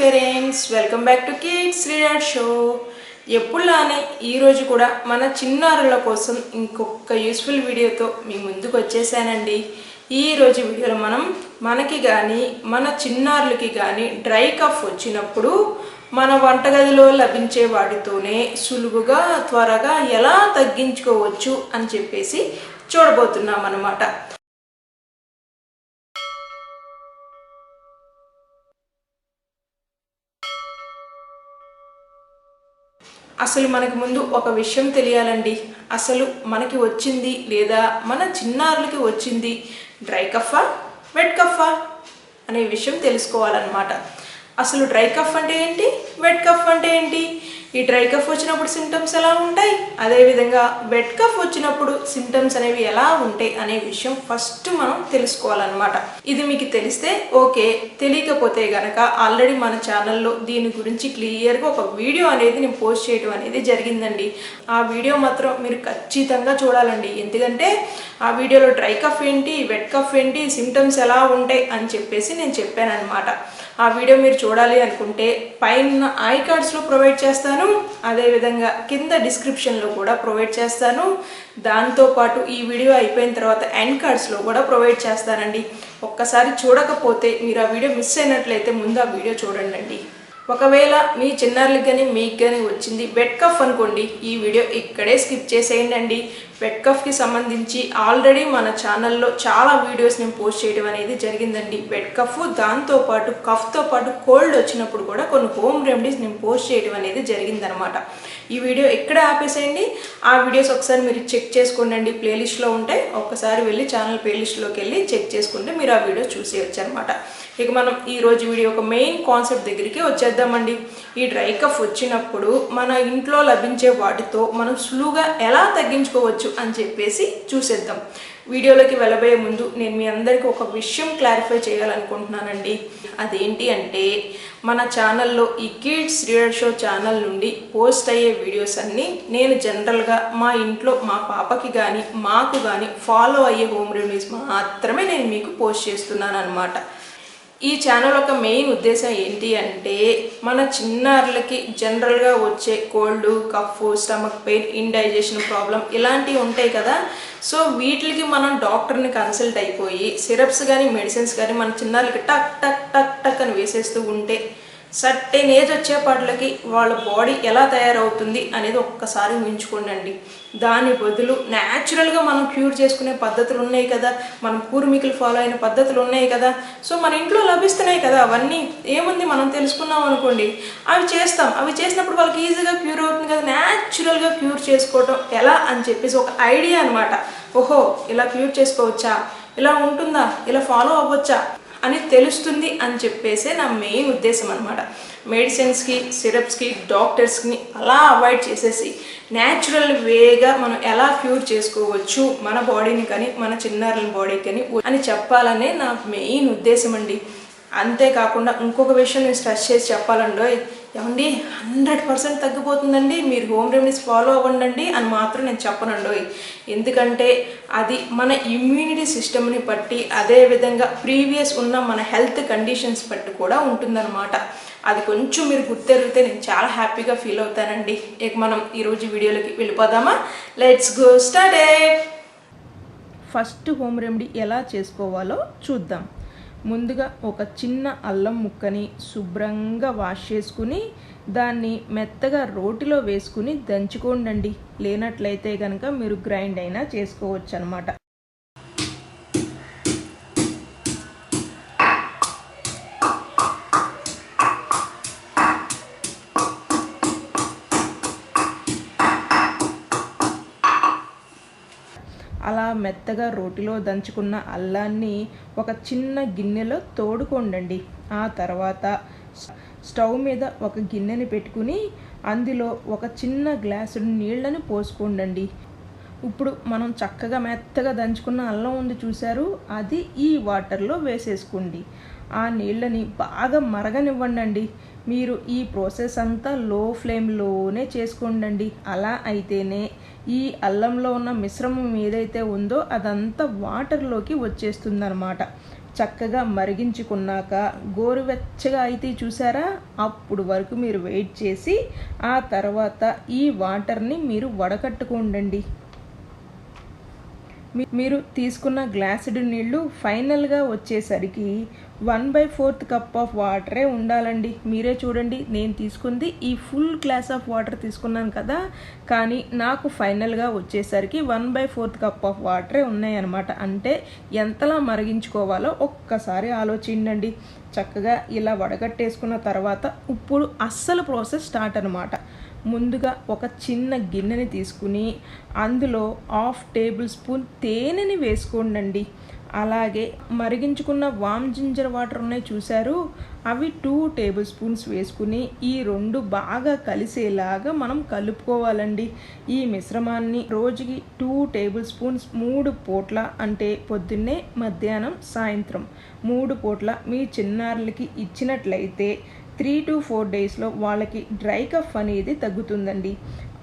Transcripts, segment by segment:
Parents, welcome back to kids reader show. ఎప్పుడులానే ఈరోజు కూడా మన చిన్నారుల కోసం ఇంకొక యూస్ఫుల్ వీడియోతో మీ ముందుకు వచ్చేసానండి. ఈరోజు వీడియోలో మనకి కానీ మన చిన్నారులకి కానీ డ్రై కఫ్ వచ్చినప్పుడు మన వంటగదిలో లభించే వాటితోనే సులువుగా త్వరగా ఎలా తగ్గించుకోవచ్చు అని చెప్పేసి చూడబోతున్నాం అన్నమాట. అసలు మనకి ముందు ఒక విషయం తెలియాలండి. అసలు మనకి వచ్చింది లేదా మన చిన్నారులకి వచ్చింది డ్రై కఫా వెట్ కఫా అనే విషయం తెలుసుకోవాలన్నమాట. అసలు డ్రై కఫ్ అంటే ఏంటి, వెట్ కఫ్ అంటే ఏంటి, ఈ డ్రై కఫ్ వచ్చినప్పుడు సిమ్టమ్స్ ఎలా ఉంటాయి, అదేవిధంగా వెట్ కఫ్ వచ్చినప్పుడు సిమ్టమ్స్ అనేవి ఎలా ఉంటాయి అనే విషయం ఫస్ట్ మనం తెలుసుకోవాలన్నమాట. ఇది మీకు తెలిస్తే ఓకే, తెలియకపోతే గనక ఆల్రెడీ మన ఛానల్లో దీని గురించి క్లియర్గా ఒక వీడియో అనేది నేను పోస్ట్ చేయడం అనేది జరిగిందండి. ఆ వీడియో మాత్రం మీరు ఖచ్చితంగా చూడాలండి. ఎందుకంటే ఆ వీడియోలో డ్రై కఫ్ ఏంటి, వెట్ కఫ్ ఏంటి, సిమ్టమ్స్ ఎలా ఉంటాయి అని చెప్పేసి నేను చెప్పాను అనమాట. ఆ వీడియో మీరు చూడాలి అనుకుంటే పైన ఐ కార్డ్స్లో ప్రొవైడ్ చేస్తాను, అదేవిధంగా కింద డిస్క్రిప్షన్లో కూడా ప్రొవైడ్ చేస్తాను. దాంతోపాటు ఈ వీడియో అయిపోయిన తర్వాత ఎండ్ కార్డ్స్లో కూడా ప్రొవైడ్ చేస్తానండి. ఒక్కసారి చూడకపోతే మీరు ఆ వీడియో మిస్ అయినట్లయితే ముందు ఆ వీడియో చూడండి. ఒకవేళ మీ చిన్నారులకి కానీ మీకు కానీ వచ్చింది వెట్ కఫ్ అనుకోండి, ఈ వీడియో ఇక్కడే స్కిప్ చేసేయండి. వెట్ కఫ్కి సంబంధించి ఆల్రెడీ మన ఛానల్లో చాలా వీడియోస్ నేను పోస్ట్ చేయడం అనేది జరిగిందండి. వెట్ కఫ్ దాంతోపాటు కఫ్తో పాటు కోల్డ్ వచ్చినప్పుడు కూడా కొన్ని హోమ్ రెమెడీస్ నేను పోస్ట్ చేయడం అనేది జరిగిందనమాట. ఈ వీడియో ఎక్కడ ఆపేసేయండి, ఆ వీడియోస్ ఒకసారి మీరు చెక్ చేసుకోండి. ప్లేలిస్ట్లో ఉంటాయి, ఒక్కసారి వెళ్ళి ఛానల్ ప్లేలిస్ట్లోకి వెళ్ళి చెక్ చేసుకుంటే మీరు ఆ వీడియో చూసేయచ్చు అనమాట. ఇక మనం ఈరోజు వీడియో ఒక మెయిన్ కాన్సెప్ట్ దగ్గరికి వచ్చేద్దామండి. ఈ డ్రై కఫ్ వచ్చినప్పుడు మన ఇంట్లో లభించే వాటితో మనం సులువుగా ఎలా తగ్గించుకోవచ్చు అని చెప్పేసి చూసేద్దాం. వీడియోలోకి వెళ్ళబోయే ముందు నేను మీ అందరికీ ఒక విషయం క్లారిఫై చేయాలనుకుంటున్నానండి. అదేంటి అంటే మన ఛానల్లో ఈ కిడ్స్ రీడర్ షో ఛానల్ నుండి పోస్ట్ అయ్యే వీడియోస్ అన్నీ నేను జనరల్గా మా ఇంట్లో మా పాపకి కానీ మాకు కానీ ఫాలో అయ్యే హోమ్ రెమెడీస్ మాత్రమే నేను మీకు పోస్ట్ చేస్తున్నాను అనమాట. ఈ ఛానల్ యొక్క మెయిన్ ఉద్దేశం ఏంటి అంటే మన చిన్నారులకి జనరల్గా వచ్చే cold, cough, stomach pain, indigestion problem ఇలాంటివి ఉంటాయి కదా. సో వీటికి మనం డాక్టర్ని కన్సల్ట్ అయిపోయి సిరప్స్ కానీ మెడిసిన్స్ కానీ మన చిన్నారులకి టక్ టక్ టక్ టక్ అని వేసేస్తూ ఉంటే సర్టెన్ ఏజ్ వచ్చేపాట్లకి వాళ్ళ బాడీ ఎలా తయారవుతుంది అనేది ఒక్కసారి ఊహించుకోండి. దాని బదులు న్యాచురల్గా మనం క్యూర్ చేసుకునే పద్ధతులు ఉన్నాయి కదా, మనం పూర్వీకులు ఫాలో అయిన పద్ధతులు ఉన్నాయి కదా, సో మన ఇంట్లో లభిస్తున్నాయి కదా. అవన్నీ ఏముంది మనం తెలుసుకున్నాం అనుకోండి, అవి చేస్తాం. అవి చేసినప్పుడు వాళ్ళకి ఈజీగా క్యూర్ అవుతుంది కదా. న్యాచురల్గా క్యూర్ చేసుకోవటం ఎలా అని చెప్పేసి ఒక ఐడియా అనమాట. ఓహో, ఇలా క్యూర్ చేసుకోవచ్చా, ఇలా ఉంటుందా, ఇలా ఫాలో అవ్వచ్చా అని తెలుస్తుంది అని చెప్పేసే నా మెయిన్ ఉద్దేశం అనమాట. మెడిసిన్స్కి, సిరప్స్కి, డాక్టర్స్కి అలా అవాయిడ్ చేసేసి న్యాచురల్ వేగా మనం ఎలా క్యూర్ చేసుకోవచ్చు మన బాడీని కానీ మన చిన్నారుల బాడీకి కానీ అని చెప్పాలనే నా మెయిన్ ఉద్దేశం అండి. అంతేకాకుండా ఇంకొక విషయం నేను స్ట్రెస్ చేసి చెప్పాలండో, ఏమండి 100% తగ్గిపోతుందండి, మీరు హోమ్ రెమెడీస్ ఫాలో అవ్వండి అని మాత్రం నేను చెప్పనండోయ్. ఎందుకంటే అది మన ఇమ్యూనిటీ సిస్టమ్ని బట్టి, అదేవిధంగా ప్రీవియస్ ఉన్న మన హెల్త్ కండిషన్స్ బట్టి కూడా ఉంటుందన్నమాట. అది కొంచెం మీరు గుర్తెరిగితే నేను చాలా హ్యాపీగా ఫీల్ అవుతానండి. ఇక మనం ఈరోజు వీడియోలోకి వెళ్ళిపోదామా? Let's go start. First home remedy ఎలా చేసుకోవాలో చూద్దాం. ముందుగా ఒక చిన్న అల్లం ముక్కని శుభ్రంగా వాష్ చేసుకుని దాన్ని మెత్తగా రోటిలో వేసుకుని దంచుకోండి. లేనట్లయితే కనుక మీరు గ్రైండ్ అయినా చేసుకోవచ్చు అనమాట. అలా మెత్తగా రోటిలో దంచుకున్న అల్లాన్ని ఒక చిన్న గిన్నెలో తోడుకోండి. ఆ తర్వాత స్టవ్ మీద ఒక గిన్నెని పెట్టుకుని అందులో ఒక చిన్న గ్లాసు నీళ్ళని పోసుకోండి. ఇప్పుడు మనం చక్కగా మెత్తగా దంచుకున్న అల్లం ఉంది చూసారు, అది ఈ వాటర్లో వేసేసుకోండి. ఆ నీళ్ళని బాగా మరగనివ్వండి. మీరు ఈ ప్రాసెస్ అంతా లో ఫ్లేమ్లోనే చేసుకోండి. అలా అయితేనే ఈ అల్లంలో ఉన్న మిశ్రమం ఏదైతే ఉందో అదంతా వాటర్లోకి వచ్చేస్తుందన్నమాట. చక్కగా మరిగించుకున్నాక గోరువెచ్చగా అయితే చూసారా, అప్పుడు వరకు మీరు వెయిట్ చేసి ఆ తర్వాత ఈ వాటర్ని మీరు వడకట్టుకోండి. మీరు తీసుకున్న గ్లాసుడు నీళ్ళు ఫైనల్గా వచ్చేసరికి 1/4 కప్ ఆఫ్ వాటరే ఉండాలండి. మీరే చూడండి, నేను తీసుకుంది ఈ ఫుల్ గ్లాస్ ఆఫ్ వాటర్ తీసుకున్నాను కదా, కానీ నాకు ఫైనల్గా వచ్చేసరికి 1/4 కప్ ఆఫ్ వాటరే ఉన్నాయన్నమాట. అంటే ఎంతలా మరిగించుకోవాలో ఒక్కసారి ఆలోచించండి. చక్కగా ఇలా వడగట్టేసుకున్న తర్వాత ఇప్పుడు అస్సలు ప్రాసెస్ స్టార్ట్ అనమాట. ముందుగా ఒక చిన్న గిన్నెని తీసుకుని అందులో 1/2 టేబుల్ స్పూన్ తేనెని వేసుకోండి. అలాగే మరిగించుకున్న వామ్ జింజర్ వాటర్ ఉన్నాయి చూసారు, అవి 2 టేబుల్ స్పూన్స్ వేసుకుని ఈ రెండు బాగా కలిసేలాగా మనం కలుపుకోవాలండి. ఈ మిశ్రమాన్ని రోజుకి 2 టేబుల్ స్పూన్స్ 3 పూట్ల, అంటే పొద్దున్నే, మధ్యాహ్నం, సాయంత్రం 3 పూట్ల మీ చిన్నారులకి ఇచ్చినట్లయితే 3 to 4 డేస్లో వాళ్ళకి డ్రై కఫ్ అనేది తగ్గుతుందండి.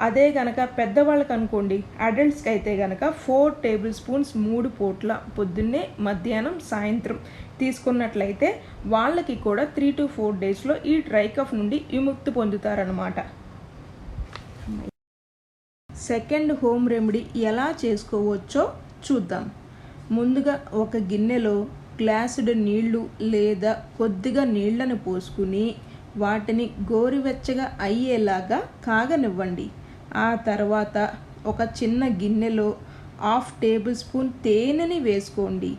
అదే కనుక పెద్దవాళ్ళకి అనుకోండి, అడల్ట్స్కి అయితే కనుక 4 టేబుల్ స్పూన్స్ 3 పూట్ల పొద్దున్నే, మధ్యాహ్నం, సాయంత్రం తీసుకున్నట్లయితే వాళ్ళకి కూడా 3 to 4 డేస్లో ఈ డ్రై కఫ్ నుండి విముక్తి పొందుతారనమాట. సెకండ్ హోమ్ రెమెడీ ఎలా చేసుకోవచ్చో చూద్దాం. ముందుగా ఒక గిన్నెలో గ్లాసుడు నీళ్లు లేదా కొద్దిగా నీళ్లను పోసుకుని వాటిని గోరువెచ్చగా అయ్యేలాగా కాగనివ్వండి. ఆ తర్వాత ఒక చిన్న గిన్నెలో 1/2 టేబుల్ స్పూన్ తేనెని వేసుకోండి.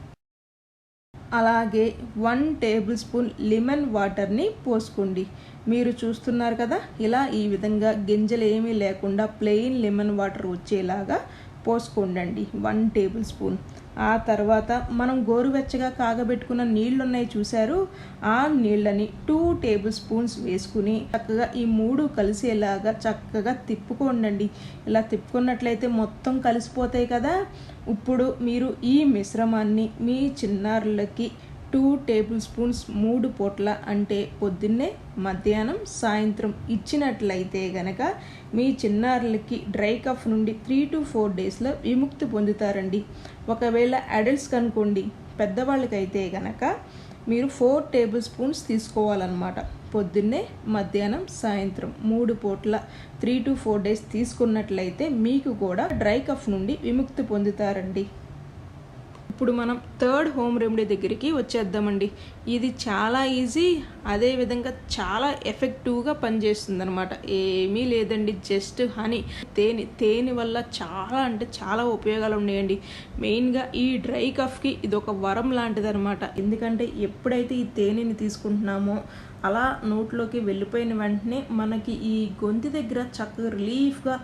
అలాగే 1 టేబుల్ స్పూన్ లెమన్ వాటర్ని పోసుకోండి. మీరు చూస్తున్నారు కదా, ఇలా ఈ విధంగా గింజలు ఏమీ లేకుండా ప్లెయిన్ లెమన్ వాటర్ వచ్చేలాగా పోసుకోండి 1 టేబుల్ స్పూన్. ఆ తర్వాత మనం గోరువెచ్చగా కాగబెట్టుకున్న నీళ్ళు ఉన్నాయి చూసారు, ఆ నీళ్ళని 2 టేబుల్ స్పూన్స్ వేసుకుని చక్కగా ఈ 3 కలిసేలాగా చక్కగా తిప్పుకోండి. ఇలా తిప్పుకున్నట్లయితే మొత్తం కలిసిపోతాయి కదా. ఇప్పుడు మీరు ఈ మిశ్రమాన్ని మీ చిన్నారులకి 2 టేబుల్ స్పూన్స్ 3 పూట్ల, అంటే పొద్దున్నే, మధ్యాహ్నం, సాయంత్రం ఇచ్చినట్లయితే గనక మీ చిన్నారులకి డ్రై కఫ్ నుండి 3 to 4 డేస్లో విముక్తి పొందుతారండి. ఒకవేళ అడల్ట్స్ కనుకోండి, పెద్దవాళ్ళకైతే గనక మీరు 4 టేబుల్ స్పూన్స్ తీసుకోవాలన్నమాట. పొద్దున్నే, మధ్యాహ్నం, సాయంత్రం 3 పూట్ల 3 to 4 డేస్ తీసుకున్నట్లయితే మీకు కూడా డ్రై కఫ్ నుండి విముక్తి పొందుతారండి. ఇప్పుడు మనం థర్డ్ హోమ్ రెమెడీ దగ్గరికి వచ్చేద్దామండి. ఇది చాలా ఈజీ, అదేవిధంగా చాలా ఎఫెక్టివ్గా పనిచేస్తుంది అనమాట. ఏమీ లేదండి, జస్ట్ హనీ, తేనె వల్ల చాలా అంటే చాలా ఉపయోగాలు ఉన్నాయండి. మెయిన్గా ఈ డ్రై కఫ్కి ఇది ఒక వరం లాంటిది అనమాట. ఎందుకంటే ఎప్పుడైతే ఈ తేనెని తీసుకుంటున్నామో అలా నోట్లోకి వెళ్ళిపోయిన వెంటనే మనకి ఈ గొంతు దగ్గర చక్కగా రిలీఫ్గా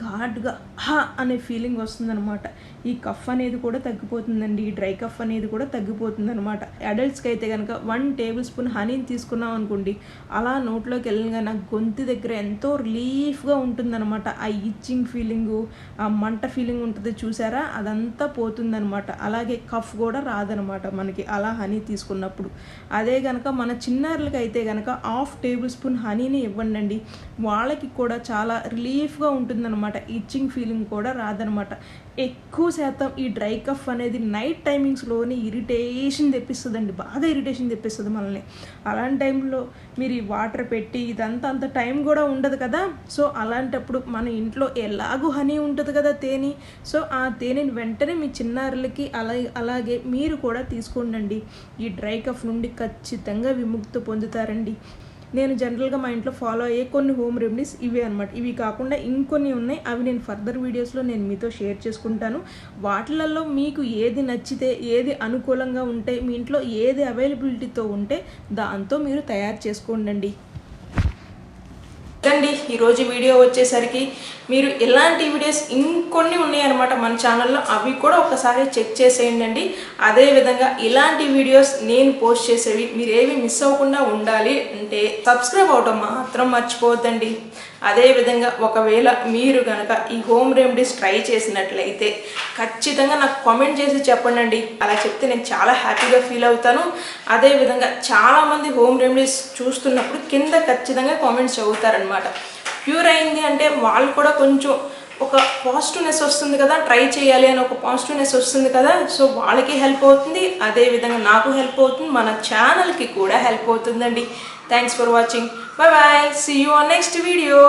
ఘాట్గా హా అనే ఫీలింగ్ వస్తుందన్నమాట. ఈ కఫ్ అనేది కూడా తగ్గిపోతుందండి, ఈ డ్రై కఫ్ అనేది కూడా తగ్గిపోతుంది అనమాట. అడల్ట్స్కి అయితే కనుక 1 టేబుల్ స్పూన్ హనీని తీసుకున్నాం అనుకోండి, అలా నోట్లోకి వెళ్ళగానే గొంతు దగ్గర ఎంతో రిలీఫ్గా ఉంటుందన్నమాట. ఆ ఇచ్చింగ్ ఫీలింగు, ఆ మంట ఫీలింగ్ ఉంటుంది చూసారా, అదంతా పోతుందనమాట. అలాగే కఫ్ కూడా రాదనమాట మనకి అలా హనీ తీసుకున్నప్పుడు. అదే కనుక మన చిన్నారులకి అయితే కనుక 1/2 టేబుల్ స్పూన్ హనీని ఇవ్వండి, వాళ్ళకి కూడా చాలా రిలీఫ్గా ఉంటుందన్నమాట. ఇచ్చింగ్ ఫీలింగ్ కూడా రాదనమాట. ఎక్కువ శాతం ఈ డ్రై కఫ్ అనేది నైట్ టైమింగ్స్లోనే ఇరిటేషన్ తెప్పిస్తుందండి, బాగా ఇరిటేషన్ తెప్పిస్తుంది మనల్ని. అలాంటి టైంలో మీరు ఈ వాటర్ పెట్టి ఇదంతా అంత టైం కూడా ఉండదు కదా. సో అలాంటప్పుడు మన ఇంట్లో ఎలాగూ హనీ ఉంటుంది కదా, తేనె. సో ఆ తేనెని వెంటనే మీ చిన్నారులకి అలాగే మీరు కూడా తీసుకోండి. ఈ డ్రై కఫ్ నుండి ఖచ్చితంగా విముక్తి పొందుతారండి. నేను జనరల్గా మా ఇంట్లో ఫాలో అయ్యే కొన్ని హోమ్ రెమెడీస్ ఇవే అనమాట. ఇవి కాకుండా ఇంకొన్ని ఉన్నాయి, అవి నేను ఫర్దర్ వీడియోస్లో నేను మీతో షేర్ చేసుకుంటాను. వాటిలలో మీకు ఏది నచ్చితే, ఏది అనుకూలంగా ఉంటే, మీ ఇంట్లో ఏది అవైలబిలిటీతో ఉంటే దాంతో మీరు తయారు చేసుకోండి. అండి ఈరోజు వీడియో వచ్చేసరికి మీరు ఇలాంటి వీడియోస్ ఇంకొన్ని ఉన్నాయన్నమాట మన ఛానల్లో, అవి కూడా ఒకసారి చెక్ చేసేయండి. అదేవిధంగా ఇలాంటి వీడియోస్ నేను పోస్ట్ చేసేవి మీరు ఏవి మిస్ అవ్వకుండా ఉండాలి అంటే సబ్స్క్రైబ్ అవటం మాత్రం మర్చిపోవద్దండి. అదేవిధంగా ఒకవేళ మీరు కనుక ఈ హోమ్ రెమెడీస్ ట్రై చేసినట్లయితే ఖచ్చితంగా నాకు కామెంట్ చేసి చెప్పండి. అలా చెప్తే నేను చాలా హ్యాపీగా ఫీల్ అవుతాను. అదేవిధంగా చాలామంది హోమ్ రెమెడీస్ చూస్తున్నప్పుడు కింద ఖచ్చితంగా కామెంట్స్ చదువుతారనమాట. ప్యూర్ అయింది అంటే వాళ్ళు కూడా కొంచెం ఒక పాజిటివ్నెస్ వస్తుంది కదా, ట్రై చేయాలి అని ఒక పాజిటివ్నెస్ వస్తుంది కదా. సో వాళ్ళకి హెల్ప్ అవుతుంది, అదేవిధంగా నాకు హెల్ప్ అవుతుంది, మన ఛానల్కి కూడా హెల్ప్ అవుతుందండి. Thanks for watching. Bye bye, see you on next video.